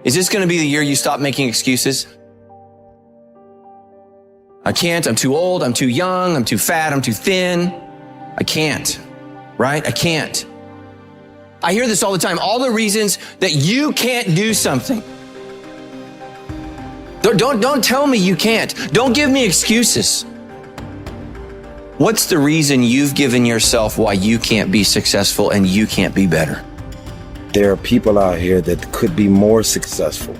Is this going to be the year you stop making excuses? I can't, I'm too old, I'm too young, I'm too fat, I'm too thin. I can't, right? I can't. I hear this all the time, all the reasons that you can't do something. Don't tell me you can't. Don't give me excuses. What's the reason you've given yourself why you can't be successful and you can't be better? There are people out here that could be more successful,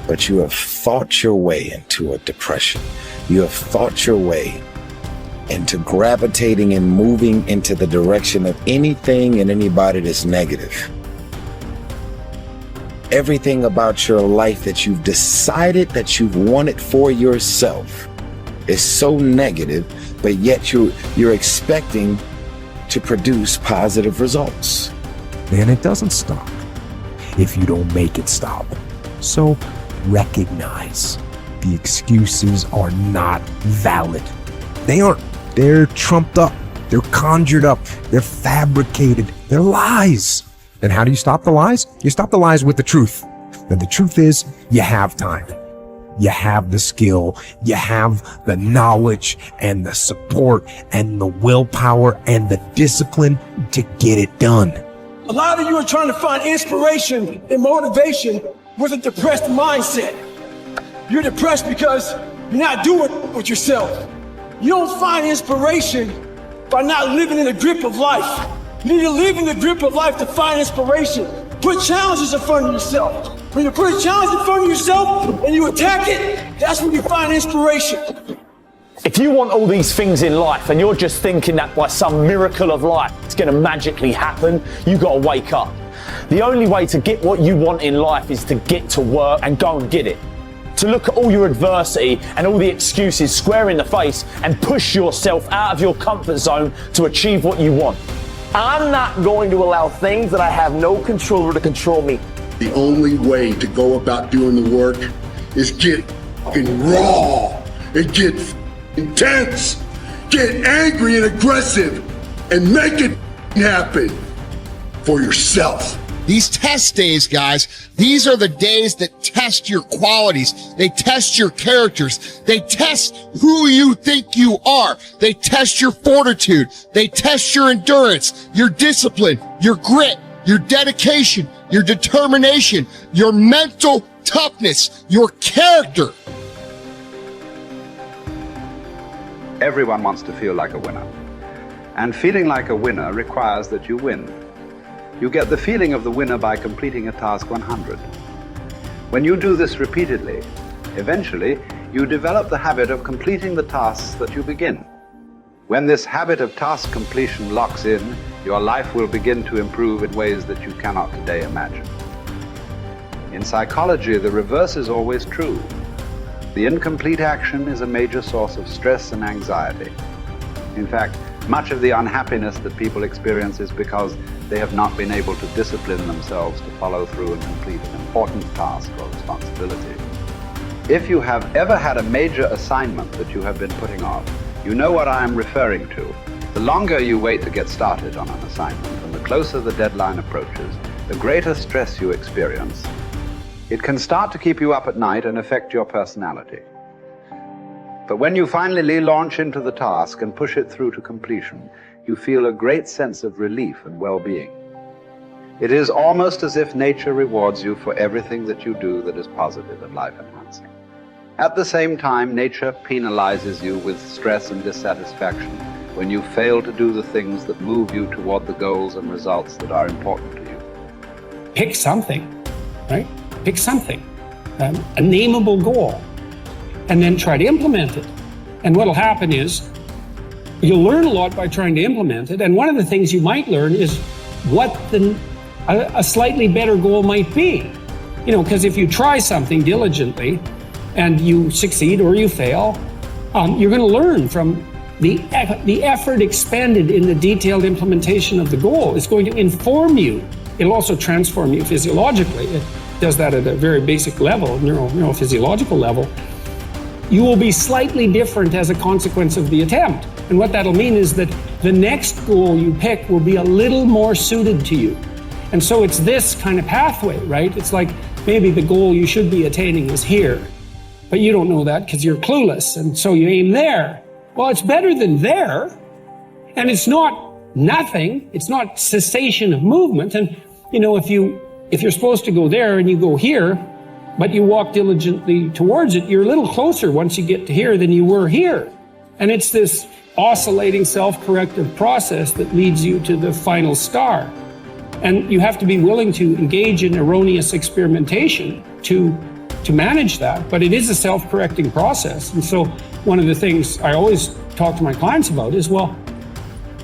but you have fought your way into a depression. You have fought your way into gravitating and moving into the direction of anything and anybody that's negative. Everything about your life that you've decided that you've wanted for yourself is so negative, but yet you're expecting to produce positive results. And it doesn't stop if you don't make it stop. So recognize the excuses are not valid. They aren't. They're trumped up. They're conjured up. They're fabricated. They're lies. And how do you stop the lies? You stop the lies with the truth. And the truth is, you have time. You have the skill. You have the knowledge and the support and the willpower and the discipline to get it done. A lot of you are trying to find inspiration and motivation with a depressed mindset. You're depressed because you're not doing it with yourself. You don't find inspiration by not living in the grip of life. You need to live in the grip of life to find inspiration. Put challenges in front of yourself. When you put a challenge in front of yourself and you attack it, that's when you find inspiration. If you want all these things in life and you're just thinking that by some miracle of life it's going to magically happen, you got to wake up. The only way to get what you want in life is to get to work and go and get it. To look at all your adversity and all the excuses square in the face and push yourself out of your comfort zone to achieve what you want. I'm not going to allow things that I have no control over to control me. The only way to go about doing the work is get raw and get intense, get angry and aggressive, and make it happen for yourself. These test days, guys, these are the days that test your qualities. They test your characters. They test who you think you are. They test your fortitude. They test your endurance, your discipline, your grit, your dedication, your determination, your mental toughness, your character. Everyone wants to feel like a winner. And feeling like a winner requires that you win. You get the feeling of the winner by completing a task 100. When you do this repeatedly, eventually you develop the habit of completing the tasks that you begin. When this habit of task completion locks in, your life will begin to improve in ways that you cannot today imagine. In psychology, the reverse is always true. The incomplete action is a major source of stress and anxiety. In fact, much of the unhappiness that people experience is because they have not been able to discipline themselves to follow through and complete an important task or responsibility. If you have ever had a major assignment that you have been putting off, you know what I am referring to. The longer you wait to get started on an assignment and the closer the deadline approaches, the greater stress you experience. It can start to keep you up at night and affect your personality. But when you finally launch into the task and push it through to completion, you feel a great sense of relief and well-being. It is almost as if nature rewards you for everything that you do that is positive and life-enhancing. At the same time, nature penalizes you with stress and dissatisfaction when you fail to do the things that move you toward the goals and results that are important to you. Pick something, right? Pick something, a nameable goal, and then try to implement it. And what'll happen is you'll learn a lot by trying to implement it. And one of the things you might learn is what a slightly better goal might be. You know, because if you try something diligently and you succeed or you fail, you're going to learn from the effort expended in the detailed implementation of the goal. It's going to inform you. It'll also transform you physiologically. It does that at a very basic level, neurophysiological level. You will be slightly different as a consequence of the attempt. And what that'll mean is that the next goal you pick will be a little more suited to you. And so it's this kind of pathway, right? It's like maybe the goal you should be attaining is here, but you don't know that because you're clueless. And so you aim there. Well, it's better than there. And it's not nothing. It's not cessation of movement. And, you know, if you're supposed to go there and you go here, but you walk diligently towards it, you're a little closer once you get to here than you were here. And it's this oscillating self-corrective process that leads you to the final star. And you have to be willing to engage in erroneous experimentation to manage that, but it is a self-correcting process. And so one of the things I always talk to my clients about is, well,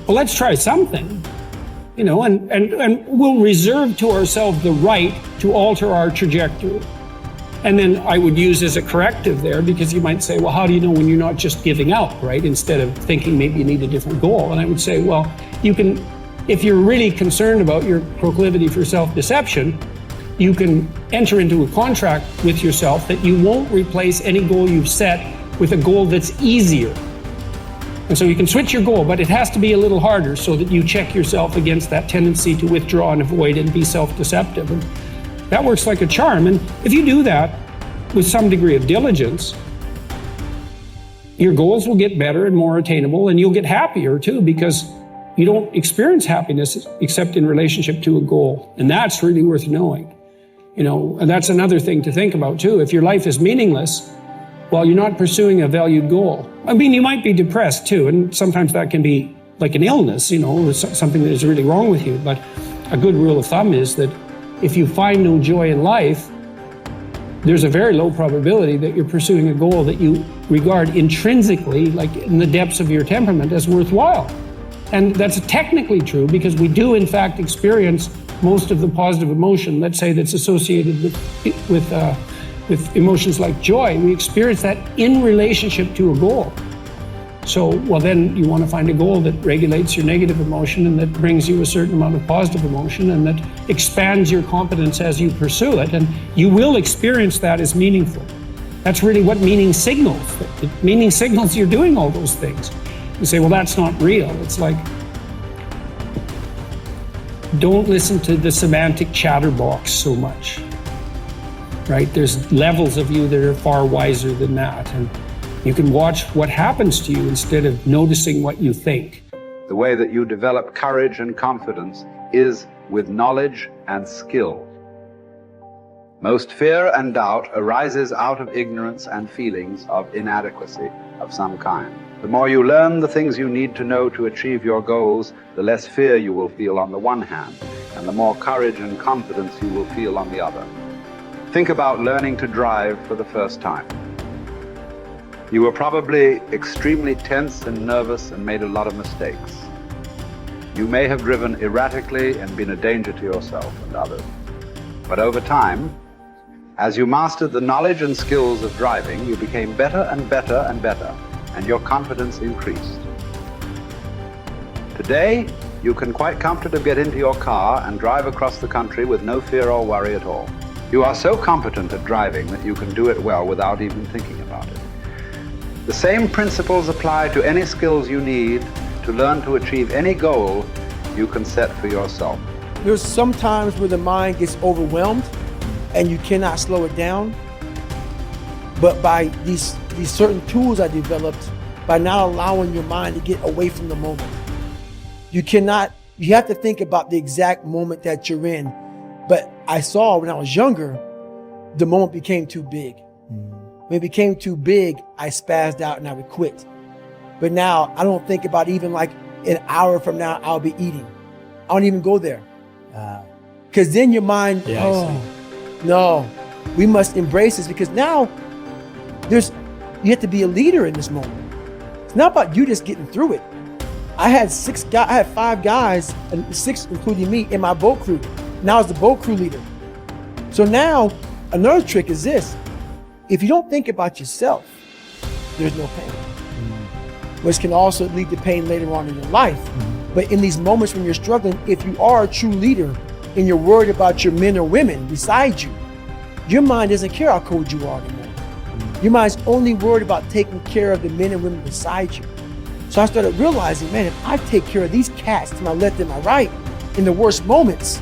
let's try something, you know, and we'll reserve to ourselves the right to alter our trajectory. And then I would use as a corrective there, because you might say, well, how do you know when you're not just giving up, right? Instead of thinking maybe you need a different goal. And I would say, well, you can, if you're really concerned about your proclivity for self-deception, you can enter into a contract with yourself that you won't replace any goal you've set with a goal that's easier. And so you can switch your goal, but it has to be a little harder so that you check yourself against that tendency to withdraw and avoid and be self-deceptive. And that works like a charm. And if you do that with some degree of diligence, your goals will get better and more attainable, and you'll get happier too, because you don't experience happiness except in relationship to a goal. And that's really worth knowing. You know, and that's another thing to think about too. If your life is meaningless, well, you're not pursuing a valued goal. I mean, you might be depressed too, and sometimes that can be like an illness, you know, or something that is really wrong with you. But a good rule of thumb is that if you find no joy in life, there's a very low probability that you're pursuing a goal that you regard intrinsically, like in the depths of your temperament, as worthwhile. And that's technically true, because we do in fact experience most of the positive emotion, let's say, that's associated with emotions like joy. We experience that in relationship to a goal. So, well, then you want to find a goal that regulates your negative emotion and that brings you a certain amount of positive emotion and that expands your competence as you pursue it. And you will experience that as meaningful. That's really what meaning signals. Meaning signals you're doing all those things. You say, well, that's not real. It's like, don't listen to the semantic chatterbox so much, right? There's levels of you that are far wiser than that. And you can watch what happens to you instead of noticing what you think. The way that you develop courage and confidence is with knowledge and skill. Most fear and doubt arises out of ignorance and feelings of inadequacy of some kind. The more you learn the things you need to know to achieve your goals, the less fear you will feel on the one hand, and the more courage and confidence you will feel on the other. Think about learning to drive for the first time. You were probably extremely tense and nervous and made a lot of mistakes. You may have driven erratically and been a danger to yourself and others. But over time, as you mastered the knowledge and skills of driving, you became better and better and better, and your confidence increased. Today, you can quite comfortably get into your car and drive across the country with no fear or worry at all. You are so competent at driving that you can do it well without even thinking about it. The same principles apply to any skills you need to learn to achieve any goal you can set for yourself. There's some times where the mind gets overwhelmed and you cannot slow it down. But by these certain tools I developed, by not allowing your mind to get away from the moment. You have to think about the exact moment that you're in. But I saw when I was younger, the moment became too big. When it became too big, I spazzed out and I would quit. But now I don't think about even like an hour from now, I'll be eating. I don't even go there. Because then your mind, no, we must embrace this, because now you have to be a leader in this moment. It's not about you just getting through it. I had 5 guys, and 6 including me, in my boat crew. Now I was the boat crew leader. So now another trick is this. If you don't think about yourself, there's no pain. Which can also lead to pain later on in your life. But in these moments when you're struggling, if you are a true leader and you're worried about your men or women beside you, your mind doesn't care how cold you are anymore. Your mind's only worried about taking care of the men and women beside you. So I started realizing, man, if I take care of these cats to my left and my right in the worst moments,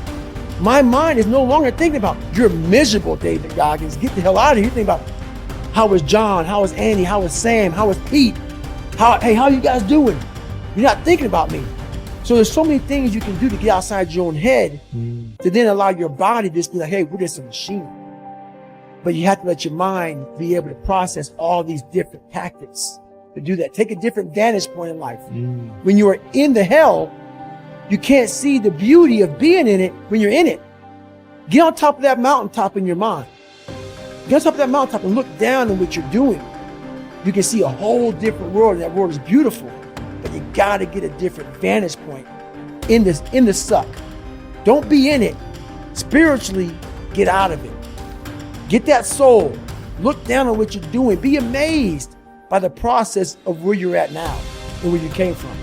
My mind is no longer thinking about, you're miserable, David Goggins. Get the hell out of here. You think about, how was John? How was Andy? How was Sam? How was Pete? How you guys doing? You're not thinking about me. So there's so many things you can do to get outside your own head to then allow your body to just be like, hey, we're just a machine. But you have to let your mind be able to process all these different tactics to do that. Take a different vantage point in life. When you are in the hell, you can't see the beauty of being in it when you're in it. Get on top of that mountaintop in your mind. Get on top of that mountaintop and look down on what you're doing. You can see a whole different world. That world is beautiful. But you gotta get a different vantage point in the suck. Don't be in it. Spiritually, get out of it. Get that soul. Look down on what you're doing. Be amazed by the process of where you're at now and where you came from.